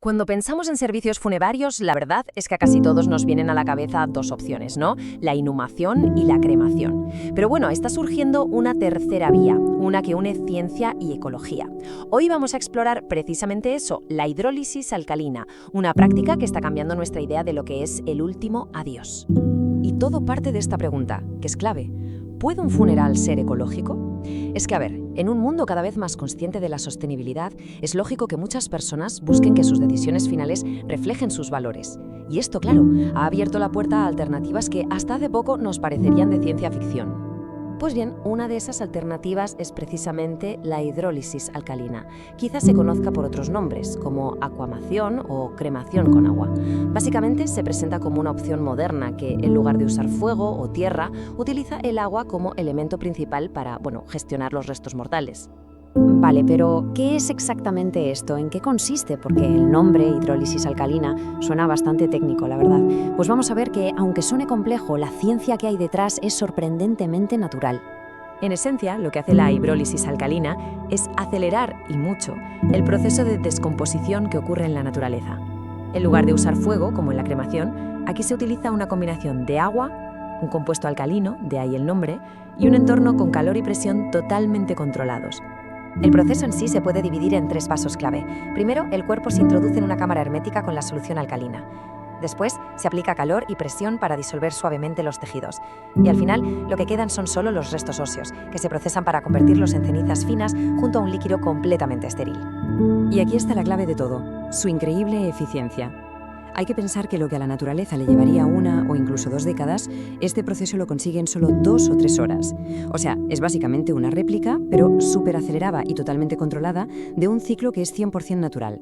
Cuando pensamos en servicios funerarios, la verdad es que a casi todos nos vienen a la cabeza dos opciones, ¿no? La inhumación y la cremación. Pero bueno, está surgiendo una tercera vía, una que une ciencia y ecología. Hoy vamos a explorar precisamente eso, la hidrólisis alcalina, una práctica que está cambiando nuestra idea de lo que es el último adiós. Y todo parte de esta pregunta, que es clave. ¿Puede un funeral ser ecológico? Es que, a ver, en un mundo cada vez más consciente de la sostenibilidad, es lógico que muchas personas busquen que sus decisiones finales reflejen sus valores. Y esto, claro, ha abierto la puerta a alternativas que hasta hace poco nos parecerían de ciencia ficción. Pues bien, una de esas alternativas es precisamente la hidrólisis alcalina. Quizás se conozca por otros nombres, como acuamación o cremación con agua. Básicamente se presenta como una opción moderna que, en lugar de usar fuego o tierra, utiliza el agua como elemento principal para, gestionar los restos mortales. Vale, pero ¿qué es exactamente esto? ¿En qué consiste? Porque el nombre, hidrólisis alcalina, suena bastante técnico, la verdad. Pues vamos a ver que, aunque suene complejo, la ciencia que hay detrás es sorprendentemente natural. En esencia, lo que hace la hidrólisis alcalina es acelerar, y mucho, el proceso de descomposición que ocurre en la naturaleza. En lugar de usar fuego, como en la cremación, aquí se utiliza una combinación de agua, un compuesto alcalino, de ahí el nombre, y un entorno con calor y presión totalmente controlados. El proceso en sí se puede dividir en 3 pasos clave. Primero, el cuerpo se introduce en una cámara hermética con la solución alcalina. Después, se aplica calor y presión para disolver suavemente los tejidos. Y al final, lo que quedan son solo los restos óseos, que se procesan para convertirlos en cenizas finas junto a un líquido completamente estéril. Y aquí está la clave de todo, su increíble eficiencia. Hay que pensar que lo que a la naturaleza le llevaría 1 o incluso 2 décadas, este proceso lo consigue en solo 2 o 3 horas. O sea, es básicamente una réplica, pero súper acelerada y totalmente controlada, de un ciclo que es 100% natural.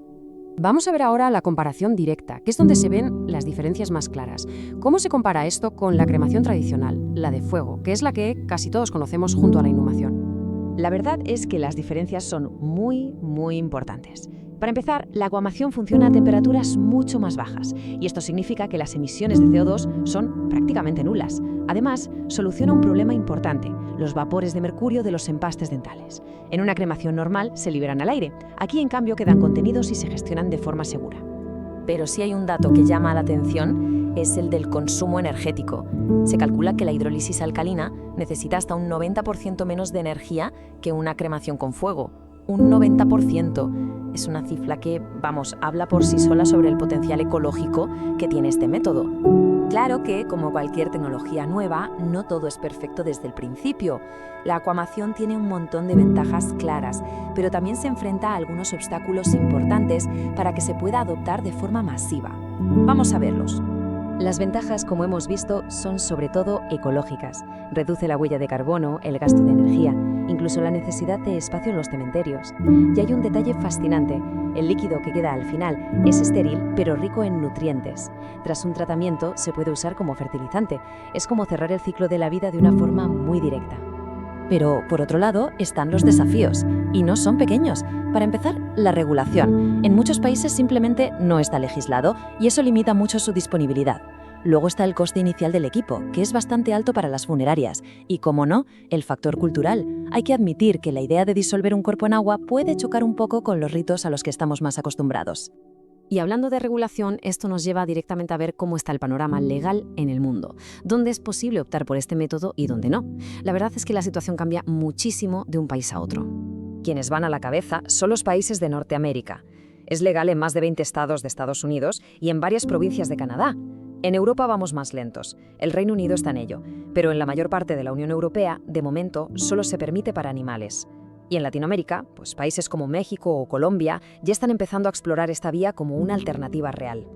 Vamos a ver ahora la comparación directa, que es donde se ven las diferencias más claras. ¿Cómo se compara esto con la cremación tradicional, la de fuego, que es la que casi todos conocemos junto a la inhumación? La verdad es que las diferencias son muy importantes. Para empezar, la acuamación funciona a temperaturas mucho más bajas, y esto significa que las emisiones de CO2 son prácticamente nulas. Además, soluciona un problema importante, los vapores de mercurio de los empastes dentales. En una cremación normal se liberan al aire, aquí en cambio quedan contenidos y se gestionan de forma segura. Pero si hay un dato que llama la atención, es el del consumo energético. Se calcula que la hidrólisis alcalina necesita hasta un 90% menos de energía que una cremación con fuego. Un 90%. Es una cifra que, habla por sí sola sobre el potencial ecológico que tiene este método. Claro que, como cualquier tecnología nueva, no todo es perfecto desde el principio. La acuamación tiene un montón de ventajas claras, pero también se enfrenta a algunos obstáculos importantes para que se pueda adoptar de forma masiva. Vamos a verlos. Las ventajas, como hemos visto, son sobre todo ecológicas. Reduce la huella de carbono, el gasto de energía, incluso la necesidad de espacio en los cementerios. Y hay un detalle fascinante. El líquido que queda al final es estéril, pero rico en nutrientes. Tras un tratamiento, se puede usar como fertilizante. Es como cerrar el ciclo de la vida de una forma muy directa. Pero, por otro lado, están los desafíos, y no son pequeños. Para empezar, la regulación. En muchos países simplemente no está legislado, y eso limita mucho su disponibilidad. Luego está el coste inicial del equipo, que es bastante alto para las funerarias. Y, como no, el factor cultural. Hay que admitir que la idea de disolver un cuerpo en agua puede chocar un poco con los ritos a los que estamos más acostumbrados. Y hablando de regulación, esto nos lleva directamente a ver cómo está el panorama legal en el mundo, dónde es posible optar por este método y dónde no. La verdad es que la situación cambia muchísimo de un país a otro. Quienes van a la cabeza son los países de Norteamérica. Es legal en más de 20 estados de Estados Unidos y en varias provincias de Canadá. En Europa vamos más lentos. El Reino Unido está en ello, pero en la mayor parte de la Unión Europea, de momento, solo se permite para animales. Y en Latinoamérica, pues países como México o Colombia ya están empezando a explorar esta vía como una alternativa real.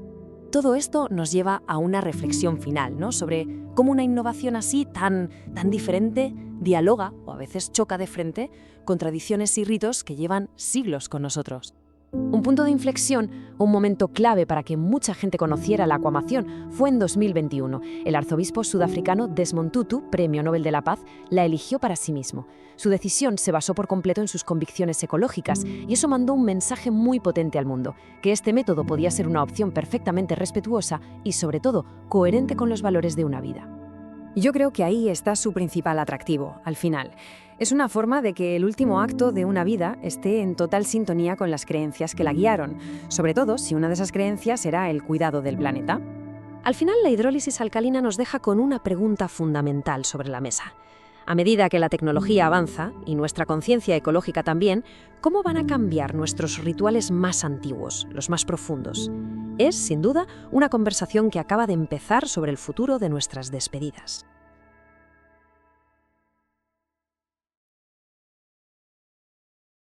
Todo esto nos lleva a una reflexión final, ¿no? Sobre cómo una innovación así, tan diferente, dialoga o a veces choca de frente con tradiciones y ritos que llevan siglos con nosotros. Un punto de inflexión, un momento clave para que mucha gente conociera la acuamación, fue en 2021. El arzobispo sudafricano Desmond Tutu, Premio Nobel de la Paz, la eligió para sí mismo. Su decisión se basó por completo en sus convicciones ecológicas y eso mandó un mensaje muy potente al mundo, que este método podía ser una opción perfectamente respetuosa y, sobre todo, coherente con los valores de una vida. Y yo creo que ahí está su principal atractivo, al final. Es una forma de que el último acto de una vida esté en total sintonía con las creencias que la guiaron, sobre todo si una de esas creencias era el cuidado del planeta. Al final, la hidrólisis alcalina nos deja con una pregunta fundamental sobre la mesa. A medida que la tecnología avanza, y nuestra conciencia ecológica también, ¿cómo van a cambiar nuestros rituales más antiguos, los más profundos? Es, sin duda, una conversación que acaba de empezar sobre el futuro de nuestras despedidas.